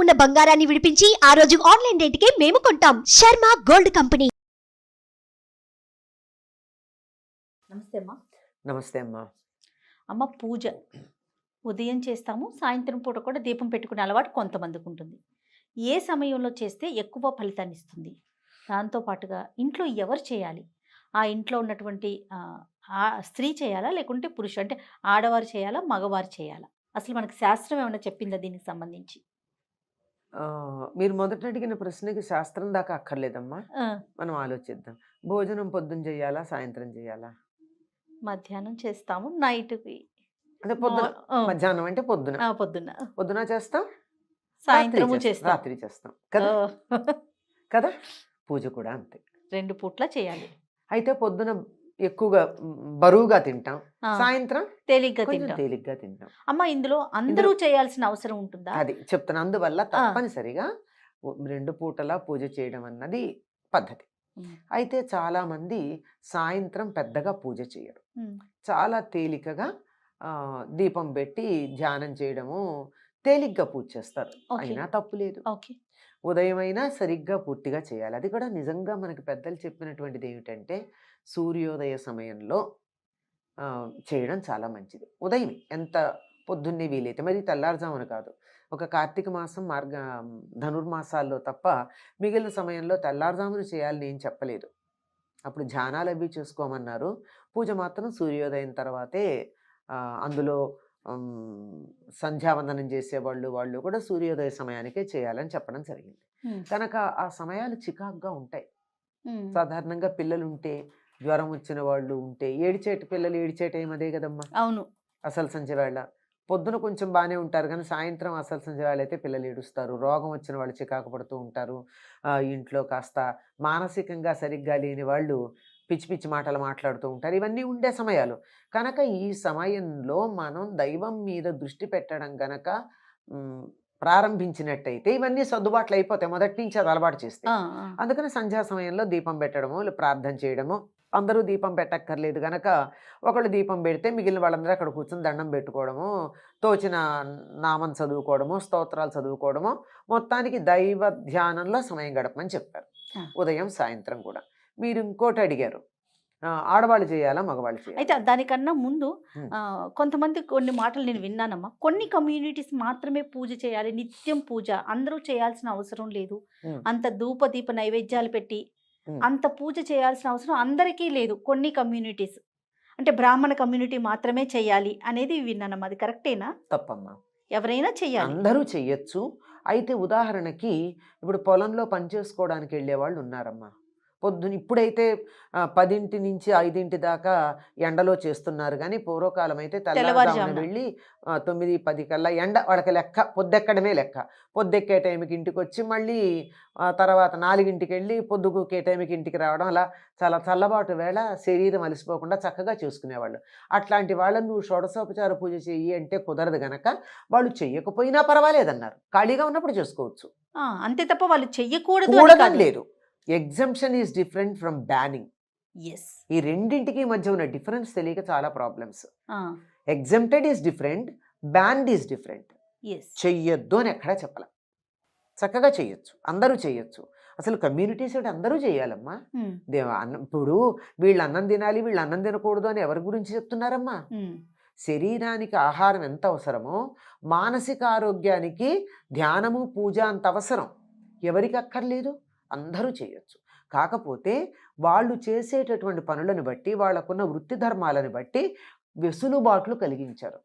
ఉన్న బంగారాన్ని విడిపించి ఆ రోజు ఆన్లైన్ రేటుకే మేము కొంటాం. Sharma gold company. నమస్తే అమ్మా. నమస్తే అమ్మా. అమ్మ, పూజ ఉదయం చేస్తాము, సాయంత్రం పూట కూడా దీపం పెట్టుకునే అలవాటు కొంతమందికి ఉంటుంది. ఏ సమయంలో చేస్తే ఎక్కువ ఫలితాన్ని ఇస్తుంది? దాంతోపాటుగా ఇంట్లో ఎవరు చేయాలి? ఆ ఇంట్లో ఉన్నటువంటి స్త్రీ చేయాలా, లేకుంటే పురుషుడు, అంటే ఆడవారు చేయాలా, మగవారు చేయాలా? అసలు మనకి శాస్త్రం ఏమైనా చెప్పిందా దీనికి సంబంధించి? మీరు మొదట అడిగిన ప్రశ్నకి శాస్త్రం దాకా అక్కర్లేదమ్మా. ఆ, మనం ఆలోచిద్దాం. భోజనం పొద్దున చేయాలా, సాయంత్రం చేయాలా? మధ్యాహ్నం చేస్తాము, నైట్కి అంటే పొద్దున. మధ్యాహ్నం అంటే పొద్దున. పొద్దున్న పొద్దున చేస్తాం, సాయంత్రము చేస్తాం, రాత్రి చేస్తాం కదా. కదా, పూజ కూడా అంతే, 2 పూట్ల చేయాలి. అయితే పొద్దున ఎక్కువగా బరువుగా తింటాం, సాయంత్రం తేలిగ్గా కొంచెం తింటాం. తేలిగ్గా తింటాం. అమ్మ, ఇందులో అందరూ చేయాల్సిన అవసరం ఉంటుందా? అది చెప్తాను. అందువల్ల తప్పనిసరిగా 2 పూటలా పూజ చేయడం అన్నది పద్ధతి. అయితే చాలా మంది సాయంత్రం పెద్దగా పూజ చేయరు, చాలా తేలికగా దీపం పెట్టి ధ్యానం చేయడము, తేలిగ్గా పూజ చేస్తారు. అయినా తప్పు లేదు. ఉదయం అయినా సరిగ్గా పూర్తిగా చేయాలి. అది కూడా నిజంగా మనకి పెద్దలు చెప్పినటువంటిది ఏమిటంటే, సూర్యోదయ సమయంలో చేయడం చాలా మంచిది. ఉదయం ఎంత పొద్దున్నే వీలైతే, మరి తెల్లారుజామున కాదు. ఒక కార్తీక మాసం, ధనుర్మాసాల్లో తప్ప మిగిలిన సమయంలో తెల్లారుజామున చేయాలని ఏం చెప్పలేదు. అప్పుడు ధ్యానాలు అవి చేసుకోమన్నారు. పూజ మాత్రం సూర్యోదయం తర్వాతే. అందులో సంధ్యావందనం చేసేవాళ్ళు వాళ్ళు కూడా సూర్యోదయ సమయానికే చేయాలని చెప్పడం జరిగింది. కనుక ఆ సమయాలు చికాకుగా ఉంటాయి. సాధారణంగా పిల్లలు ఉంటే, జ్వరం వచ్చిన వాళ్ళు ఉంటే, పిల్లలు ఏడిచే టైం అదే కదమ్మా. అవును. అసలు సంధ్య వేళ పొద్దున కొంచెం బాగానే ఉంటారు, కానీ సాయంత్రం అసలు సంధ్య వేళ అయితే పిల్లలు ఏడుస్తారు. రోగం వచ్చిన వాళ్ళు చికాకు పడుతూ ఉంటారు. ఇంట్లో కాస్త మానసికంగా సరిగ్గా లేని వాళ్ళు పిచ్చి పిచ్చి మాటలు మాట్లాడుతూ ఉంటారు. ఇవన్నీ ఉండే సమయాలు. కనుక ఈ సమయంలో మనం దైవం మీద దృష్టి పెట్టడం గనక ప్రారంభించినట్టయితే ఇవన్నీ సర్దుబాట్లు అయిపోతాయి, మొదటి నుంచి అది అలవాటు చేస్తే. అందుకని సంధ్యా సమయంలో దీపం పెట్టడము, ప్రార్థన చేయడము. అందరూ దీపం పెట్టక్కర్లేదు గనక ఒకళ్ళు దీపం పెడితే మిగిలిన వాళ్ళందరూ అక్కడ కూర్చొని దండం పెట్టుకోవడము, తోచిన నామం చదువుకోవడము, స్తోత్రాలు చదువుకోవడము, మొత్తానికి దైవ ధ్యానంలో సమయం గడపమని చెప్పారు, ఉదయం సాయంత్రం కూడా. మీరు ఇంకోటి అడిగారు, ఆడవాళ్ళు చేయాలా, మగవాళ్ళు చేయాలి? అయితే దానికన్నా ముందు కొంతమంది కొన్ని మాటలు నేను విన్నానమ్మా. కొన్ని కమ్యూనిటీస్ మాత్రమే పూజ చేయాలి, నిత్యం పూజ, అందరూ చేయాల్సిన అవసరం లేదు, అంత ధూప దీప నైవేద్యాలు పెట్టి అంత పూజ చేయాల్సిన అవసరం అందరికీ లేదు, కొన్ని కమ్యూనిటీస్, అంటే బ్రాహ్మణ కమ్యూనిటీ మాత్రమే చేయాలి అనేది విన్నానమ్మా. అది కరెక్టేనా? తప్పమ్మా, ఎవరైనా చెయ్యాలి, అందరూ చెయ్యొచ్చు. అయితే ఉదాహరణకి ఇప్పుడు పొలంలో పనిచేసుకోవడానికి వెళ్ళే వాళ్ళు ఉన్నారమ్మా. పొద్దున ఇప్పుడైతే 10 నుంచి 5 దాకా ఎండలో చేస్తున్నారు, కానీ పూర్వకాలం అయితే తెల్లవారుజామున వెళ్ళి 9-10 కల్లా ఎండ వాళ్ళకి లెక్క, పొద్దెక్కడమే లెక్క. పొద్దెక్కే టైంకి ఇంటికి వచ్చి మళ్ళీ తర్వాత 4ంటికి వెళ్ళి పొద్దుగుకే టైంకి ఇంటికి రావడం, అలా చాలా చల్లబాటు వేళ శరీరం అలసిపోకుండా చక్కగా చూసుకునేవాళ్ళు. అట్లాంటి వాళ్ళని నువ్వు షోడశోపచార పూజ చెయ్యి అంటే కుదరదు గనక వాళ్ళు చెయ్యకపోయినా పర్వాలేదన్నారు, ఖాళీగా ఉన్నప్పుడు చేసుకోవచ్చు. అంతే తప్ప వాళ్ళు చెయ్యకూడదు లేదు. Assumption is different from banning. ఈ రెండింటికి మధ్య ఉన్న డిఫరెన్స్ తెలియక చాలా problems. Exempted is different, banned is different. చెయ్యొద్దు అని ఎక్కడా చెప్పాల, చక్కగా చెయ్యొచ్చు, అందరూ చెయ్యొచ్చు. అసలు కమ్యూనిటీస్ అందరూ చేయాలమ్మా. ఇప్పుడు వీళ్ళు అన్నం తినాలి, వీళ్ళు అన్నం తినకూడదు అని ఎవరి గురించి చెప్తున్నారమ్మా? శరీరానికి ఆహారం ఎంత అవసరమో మానసిక ఆరోగ్యానికి ధ్యానము, పూజ అంత అవసరం. ఎవరికి అక్కర్లేదు, అందరూ చేయొచ్చు. కాకపోతే వాళ్ళు చేసేటటువంటి పనులను బట్టి, వాళ్ళకున్న వృత్తి ధర్మాలను బట్టి వెసులుబాట్లు కలిగించారు,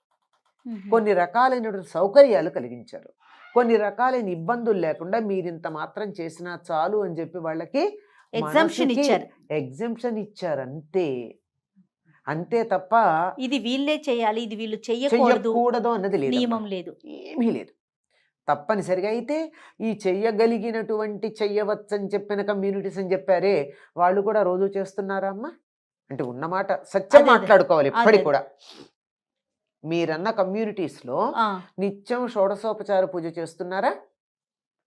కొన్ని రకాలైన సౌకర్యాలు కలిగించారు, కొన్ని రకాలైన ఇబ్బందులు లేకుండా మీరింత మాత్రం చేసినా చాలు అని చెప్పి వాళ్ళకి ఎగ్జంప్షన్ ఇచ్చారు. అంతే తప్ప ఇది వీళ్ళే చేయాలి, ఇది వీళ్ళు చెయ్యకూడదు అన్నది నియమం లేదు, ఏమీ లేదు. తప్పనిసరిగా అయితే ఈ చెయ్యగలిగినటువంటి చెయ్యవచ్చని చెప్పిన కమ్యూనిటీస్ అని చెప్పారే, వాళ్ళు కూడా రోజు చేస్తున్నారా అమ్మా? అంటే ఉన్నమాట సత్యం మాట్లాడుకోవాలి. ఇప్పటికి కూడా మీరన్న కమ్యూనిటీస్లో నిత్యం షోడశోపచార పూజ చేస్తున్నారా?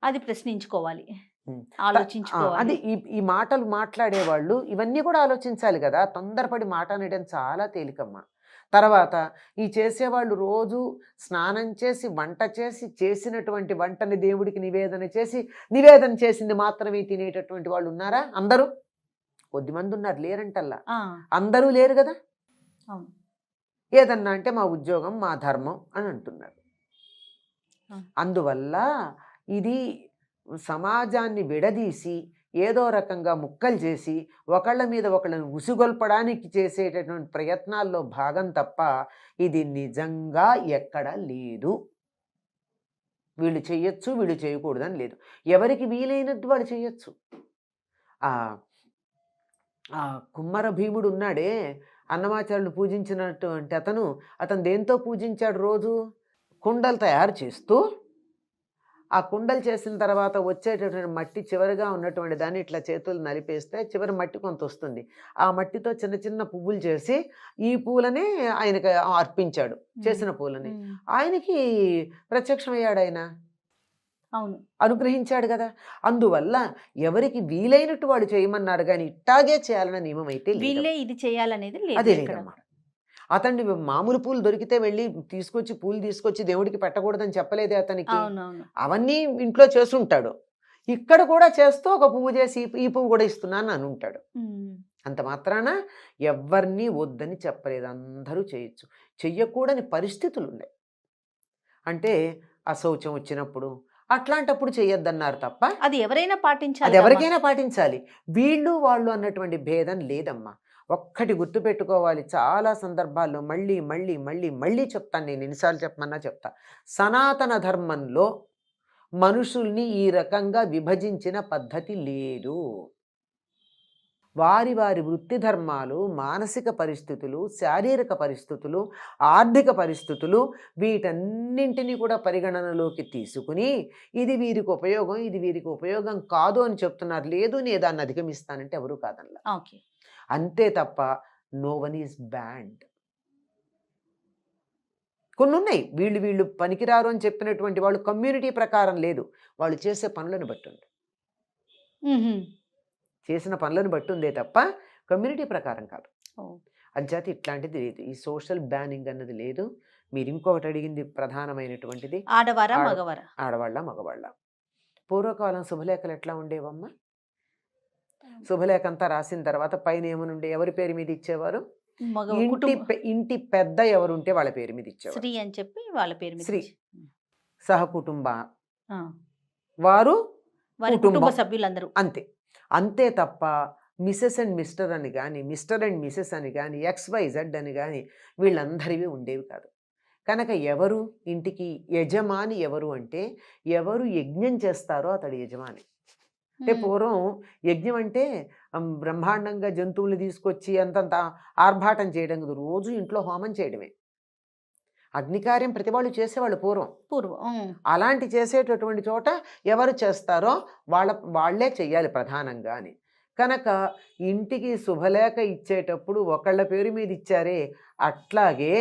అది ప్రశ్నించుకోవాలి, ఆలోచించుకోవాలి. అది ఈ మాటలు మాట్లాడేవాళ్ళు ఇవన్నీ కూడా ఆలోచించాలి కదా. తొందరపడి మాట అనడం చాలా తేలికమ్మా. తర్వాత ఈ చేసేవాళ్ళు రోజు స్నానం చేసి వంట చేసి చేసినటువంటి వంటని దేవుడికి నివేదన చేసింది మాత్రమే తినేటటువంటి వాళ్ళు ఉన్నారా? అందరూ కొద్దిమంది ఉన్నారు, లేరంటల్లా. అందరూ లేరు కదా. అవును. ఏదన్నా అంటే మా ఉద్యోగం మా ధర్మం అని అంటున్నారు. అందువల్ల ఇది సమాజాన్ని విడదీసి ఏదో రకంగా ముక్కలు చేసి ఒకళ్ళ మీద ఒకళ్ళని ఉసిగొల్పడానికి చేసేటటువంటి ప్రయత్నాల్లో భాగం తప్ప ఇది నిజంగా ఎక్కడ లేదు. వీళ్ళు చెయ్యొచ్చు, వీళ్ళు చేయకూడదని లేదు. ఎవరికి వీలైనట్టు వాళ్ళు చెయ్యొచ్చు. ఆ కుమ్మర భీముడు ఉన్నాడే, అన్నమాచార్యులు పూజించినటువంటి అతను దేంతో పూజించాడు? రోజు కుండలు తయారు చేస్తూ ఆ కుండలు చేసిన తర్వాత వచ్చేటటువంటి మట్టి చివరిగా ఉన్నటువంటి దాన్ని ఇట్లా చేతులు నలిపేస్తే చివరి మట్టి కొంత వస్తుంది. ఆ మట్టితో చిన్న చిన్న పువ్వులు చేసి ఈ పూలని ఆయనకి అర్పించాడు. చేసిన పూలని ఆయనకి ప్రత్యక్షమయ్యాడు. ఆయన అవును, అనుగ్రహించాడు కదా. అందువల్ల ఎవరికి వీలైనట్టు వాడు చేయమన్నారు, కానీ ఇట్టాగే చేయాలన్న నియమం అయితే వీళ్ళే ఇది చేయాలనేది అదే లేదన్నమాట. అతన్ని మామూలు పూలు దొరికితే వెళ్ళి పూలు తీసుకొచ్చి దేవుడికి పెట్టకూడదని చెప్పలేదే అతనికి. అవన్నీ ఇంట్లో చేసుంటాడు. ఇక్కడ కూడా చేస్తూ ఒక పువ్వు చేసి ఈ పువ్వు కూడా ఇస్తున్నాను అని ఉంటాడు. అంత మాత్రాన ఎవరిని వద్దని చెప్పలేదు, అందరూ చేయొచ్చు. చెయ్యకూడని పరిస్థితులు ఉన్నాయి. అంటే అశౌచం వచ్చినప్పుడు అట్లాంటప్పుడు చెయ్యొద్దన్నారు తప్ప అది ఎవరైనా పాటించాలి, అది ఎవరికైనా పాటించాలి. వీళ్ళు వాళ్ళు అన్నటువంటి భేదం లేదమ్మా. ఒక్కటి గుర్తుపెట్టుకోవాలి, చాలా సందర్భాల్లో మళ్ళీ మళ్ళీ మళ్ళీ మళ్ళీ చెప్తాను, నేను ఎన్నిసార్లు చెప్పమన్నా చెప్తా. సనాతన ధర్మంలో మనుషుల్ని ఈ రకంగా విభజించిన పద్ధతి లేదు. వారి వారి వృత్తి ధర్మాలు, మానసిక పరిస్థితులు, శారీరక పరిస్థితులు, ఆర్థిక పరిస్థితులు వీటన్నింటినీ కూడా పరిగణనలోకి తీసుకుని ఇది వీరికి ఉపయోగం, ఇది వీరికి ఉపయోగం కాదు అని చెప్తున్నారు. లేదు నేను దాన్ని అధిగమిస్తానంటే ఎవరు కాదనలా. అంతే తప్ప నో వన్ ఈజ్ బ్యాండ్. కొన్ని ఉన్నాయి, వీళ్ళు పనికిరారు అని చెప్పినటువంటి వాళ్ళు కమ్యూనిటీ ప్రకారం లేదు, వాళ్ళు చేసే పనులను బట్టి ఉంది. చేసిన పనులను బట్టి ఉందే తప్ప కమ్యూనిటీ ప్రకారం కాదు. అంచేత ఇట్లాంటిది లేదు, ఈ సోషల్ బ్యానింగ్ అన్నది లేదు. మీరు ఇంకొకటి అడిగింది ప్రధానమైనటువంటిది, ఆడవారా మగవారా? ఆడవాళ్ళ మగవాళ్ళ. పూర్వకాలం శుభలేఖలు ఎట్లా ఉండేవమ్మా? శుభలేఖ అంతా రాసిన తర్వాత పైన ఏమనుండే, ఎవరి పేరు మీద ఇచ్చేవారు? ఇంటి పెద్ద ఎవరుంటే వాళ్ళ పేరు మీద ఇచ్చేవారు. శ్రీ అని చెప్పి వాళ్ళ పేరు మీద. శ్రీ సహకుటుంబ వారు కుటుంబ సభ్యులందరూ అంతే. అంతే తప్ప మిసెస్ అండ్ మిస్టర్ అని కానీ, మిస్టర్ అండ్ మిసెస్ అని కానీ, XYZ అని కానీ వీళ్ళందరివి ఉండేవి కాదు. కనుక ఎవరు ఇంటికి యజమాని ఎవరు అంటే, ఎవరు యజ్ఞం చేస్తారో అతడు యజమాని. అంటే పూర్వం యజ్ఞం అంటే బ్రహ్మాండంగా జంతువులు తీసుకొచ్చి అంతంత ఆర్భాటం చేయడం కాదు, రోజు ఇంట్లో హోమం చేయడమే. అగ్నికార్యం ప్రతి వాళ్ళు చేసేవాళ్ళు పూర్వం. అలాంటి చేసేటటువంటి చోట ఎవరు చేస్తారో వాళ్ళే చెయ్యాలి ప్రధానంగా అని. కనుక ఇంటికి శుభలేఖ ఇచ్చేటప్పుడు ఒకళ్ళ పేరు మీద ఇచ్చారే, అట్లాగే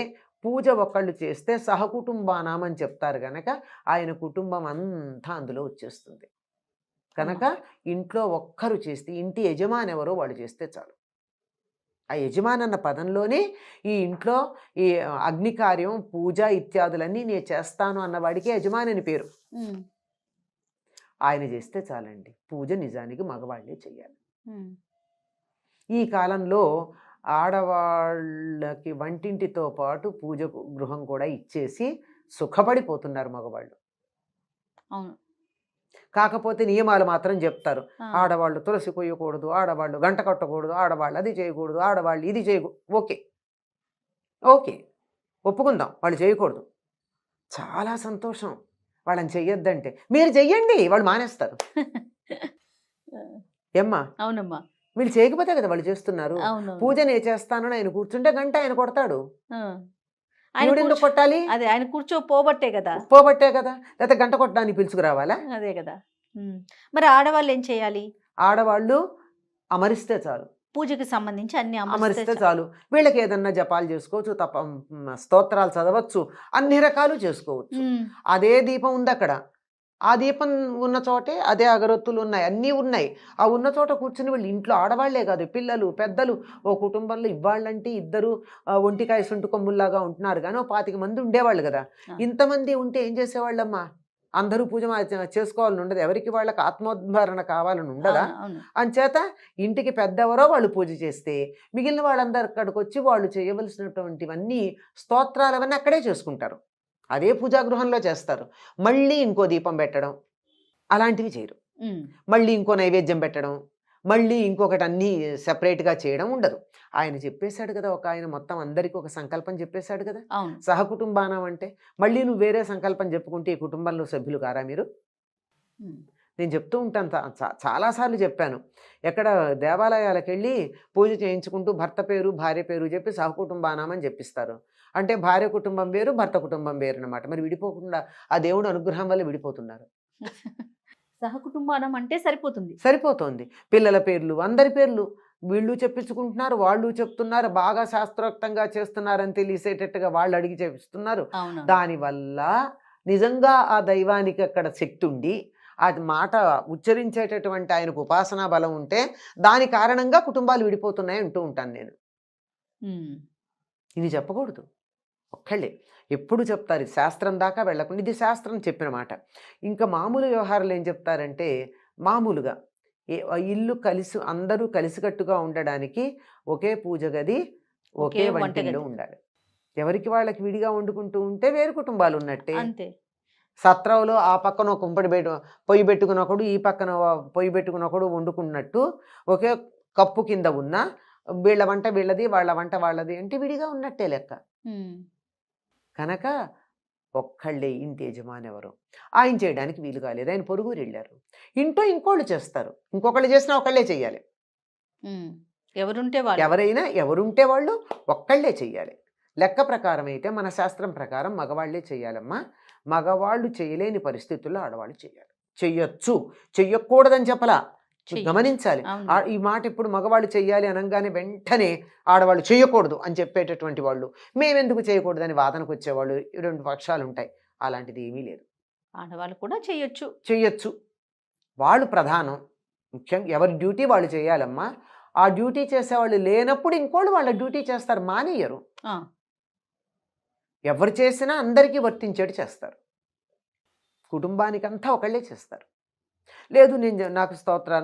పూజ ఒకళ్ళు చేస్తే సహకుటుంబానామని చెప్తారు. కనుక ఆయన కుటుంబం అంతా అందులో వచ్చేస్తుంది. కనుక ఇంట్లో ఒక్కరు చేస్తే, ఇంటి యజమాని ఎవరో వాళ్ళు చేస్తే చాలు. ఆ యజమాని అన్న పదంలోనే ఈ ఇంట్లో ఈ అగ్నికార్యం, పూజ ఇత్యాదులన్నీ నేను చేస్తాను అన్నవాడికి యజమాని అని పేరు. ఆయన చేస్తే చాలండి. పూజ నిజానికి మగవాళ్ళే చెయ్యాలి. ఈ కాలంలో ఆడవాళ్ళకి వంటింటితో పాటు పూజ గృహం కూడా ఇచ్చేసి సుఖపడిపోతున్నారు మగవాళ్ళు. కాకపోతే నియమాలు మాత్రం చెప్తారు. ఆడవాళ్ళు తులసి కొయ్యకూడదు, ఆడవాళ్ళు గంట కట్టకూడదు, ఆడవాళ్ళు అది చేయకూడదు, ఆడవాళ్ళు ఇది చేయకూడదు. ఓకే ఒప్పుకుందాం, వాళ్ళు చేయకూడదు. చాలా సంతోషం వాళ్ళని చెయ్యొద్దంటే. మీరు చెయ్యండి, వాళ్ళు మానేస్తారు. ఏమ్మా? అవునమ్మా. వీళ్ళు చేయకపోతే కదా వాళ్ళు చేస్తున్నారు. పూజ నేను చేస్తానని ఆయన కూర్చుంటే గంట ఆయన కొడతాడు. ఎందుకు కొట్టాలి? అదే ఆయన పోబట్టే కదా. లేకపోతే గంట కొట్టడానికి పిలుచుకురావాలా? అదే కదా. మరి ఆడవాళ్ళు ఏం చేయాలి? ఆడవాళ్ళు అమరిస్తే చాలు. పూజకి సంబంధించి అన్ని అమరిస్తే చాలు. వీళ్ళకి ఏదన్నా జపాలు చేసుకోవచ్చు, స్తోత్రాలు చదవచ్చు, అన్ని రకాలు చేసుకోవచ్చు. అదే దీపం ఉంది అక్కడ, ఆ దీపం ఉన్న చోటే అదే అగరొత్తులు ఉన్నాయి, అన్నీ ఉన్నాయి. ఆ ఉన్న చోట కూర్చుని వీళ్ళు ఇంట్లో ఆడవాళ్లే కాదు, పిల్లలు పెద్దలు, ఓ కుటుంబంలో ఇవ్వాళ్ళంటే ఇద్దరు ఒంటికాయ సొంటు కొమ్ముల్లాగా ఉంటున్నారు, కానీ ఓ 25 మంది ఉండేవాళ్ళు కదా. ఇంతమంది ఉంటే ఏం చేసేవాళ్ళమ్మా? అందరూ పూజ చేసుకోవాలని ఉండదు, ఎవరికి వాళ్ళకి ఆత్మోద్ధారణ కావాలని ఉండదా? అంచేత ఇంటికి పెద్దెవరో వాళ్ళు పూజ చేస్తే మిగిలిన వాళ్ళందరూ అక్కడికి వచ్చి వాళ్ళు చేయవలసినటువంటివన్నీ స్తోత్రాలు అవన్నీ అక్కడే చేసుకుంటారు, అదే పూజాగృహంలో చేస్తారు. మళ్ళీ ఇంకో దీపం పెట్టడం అలాంటివి చేయరు, మళ్ళీ ఇంకో నైవేద్యం పెట్టడం, మళ్ళీ ఇంకొకటి అన్నీ సెపరేట్గా చేయడం ఉండదు. ఆయన చెప్పేశాడు కదా, ఒక ఆయన మొత్తం అందరికీ ఒక సంకల్పం చెప్పేశాడు కదా, సహకుటుంబానం అంటే. మళ్ళీ నువ్వు వేరే సంకల్పం చెప్పుకుంటే ఈ కుటుంబంలో సభ్యులు కారా మీరు? నేను చెప్తూ ఉంటాను, చాలాసార్లు చెప్పాను. ఎక్కడ దేవాలయాలకు వెళ్ళి పూజ చేయించుకుంటూ భర్త పేరు భార్య పేరు చెప్పి సహకుటుంబానం అని చెప్పిస్తారు. అంటే భార్య కుటుంబం వేరు, భర్త కుటుంబం వేరు అనమాట. మరి విడిపోకుండా ఆ దేవుడు అనుగ్రహం వల్ల విడిపోతున్నారు. సహకుటుంబానం అంటే సరిపోతుంది. పిల్లల పేర్లు, అందరి పేర్లు వీళ్ళు చెప్పించుకుంటున్నారు, వాళ్ళు చెప్తున్నారు, బాగా శాస్త్రోక్తంగా చేస్తున్నారని తెలిసేటట్టుగా వాళ్ళు అడిగి చేపిస్తున్నారు. దానివల్ల నిజంగా ఆ దైవానికి అక్కడ శక్తి ఉండి ఆ మాట ఉచ్చరించేటటువంటి ఆయనకు ఉపాసనా బలం ఉంటే దాని కారణంగా కుటుంబాలు విడిపోతున్నాయి అంటూ ఉంటాను నేను. ఇది చెప్పకూడదు, ఒక్కళ్ళే ఎప్పుడు చెప్తారు, ఇది శాస్త్రం దాకా వెళ్ళకుండా, ఇది శాస్త్రం చెప్పిన మాట. ఇంకా మామూలు వ్యవహారాలు ఏం చెప్తారంటే, మామూలుగా ఇల్లు అందరూ కలిసికట్టుగా ఉండడానికి ఒకే పూజ గది, ఒకే వంటిల్లు ఉండాలి. ఎవరికి వాళ్ళకి విడిగా వండుకుంటూ ఉంటే వేరు కుటుంబాలు ఉన్నట్టే. సత్రంలో ఆ పక్కన ఒక పొయ్యి పెట్టుకుని ఒకడు, ఈ పక్కన పొయ్యి పెట్టుకుని ఒకడు వండుకున్నట్టు ఒకే కప్పు కింద ఉన్న వీళ్ళ వంట వీళ్ళది, వాళ్ళ వంట వాళ్ళది అంటే విడిగా ఉన్నట్టే లెక్క. కనుక ఒక్కళ్ళే ఇంటి యజమాని ఎవరు, ఆయన చేయడానికి వీలు కాలేదు, ఆయన పొరుగురు వెళ్ళారు, ఇంట్లో ఇంకోళ్ళు చేస్తారు, ఇంకొకళ్ళు చేసినా ఒకళ్ళే చెయ్యాలి. ఎవరుంటే వాళ్ళు ఒక్కళ్ళే చెయ్యాలి. లెక్క ప్రకారం అయితే మన శాస్త్రం ప్రకారం మగవాళ్లే చెయ్యాలమ్మా. మగవాళ్ళు చేయలేని పరిస్థితుల్లో ఆడవాళ్ళు చెయ్యాలి. చెయ్యొచ్చు, చెయ్యకూడదని చెప్పలా, గమనించాలి. ఈ మాట ఇప్పుడు మగవాళ్ళు చెయ్యాలి అనగానే వెంటనే ఆడవాళ్ళు చేయకూడదు అని చెప్పేటటువంటి వాళ్ళు, మేమెందుకు చేయకూడదని వాదనకు వచ్చేవాళ్ళు 2 పక్షాలు ఉంటాయి. అలాంటిది ఏమీ లేదు, ఆడవాళ్ళు కూడా చెయ్యొచ్చు. వాళ్ళు ప్రధానం, ముఖ్యంగా ఎవరి డ్యూటీ వాళ్ళు చేయాలమ్మా. ఆ డ్యూటీ చేసేవాళ్ళు లేనప్పుడు ఇంకోళ్ళు వాళ్ళ డ్యూటీ చేస్తారు, మానేయరు. ఎవరు చేసినా అందరికీ వర్తించేటి చేస్తారు, కుటుంబానికంతా ఒకళ్ళే చేస్తారు. లేదు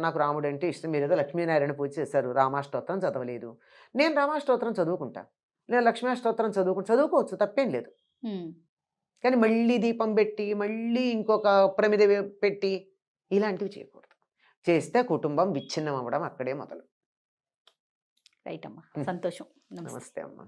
నాకు రాముడు అంటే ఇష్టం, మీరు ఏదో లక్ష్మీనారాయణ పూజ చేశారు, రామాష్టోత్రం చదవలేదు, నేను రామాష్టోత్రం చదువుకుంటా, నేను లక్ష్మీష్టోత్రం చదువుకోవచ్చు, తప్పేం లేదు. కానీ మళ్ళీ దీపం పెట్టి మళ్ళీ ఇంకొక ప్రమిద పెట్టి ఇలాంటివి చేయకూడదు. చేస్తే కుటుంబం విచ్ఛిన్నం అవ్వడం అక్కడే మొదలు. రైట్ అమ్మా, సంతోషం. నమస్తే అమ్మా.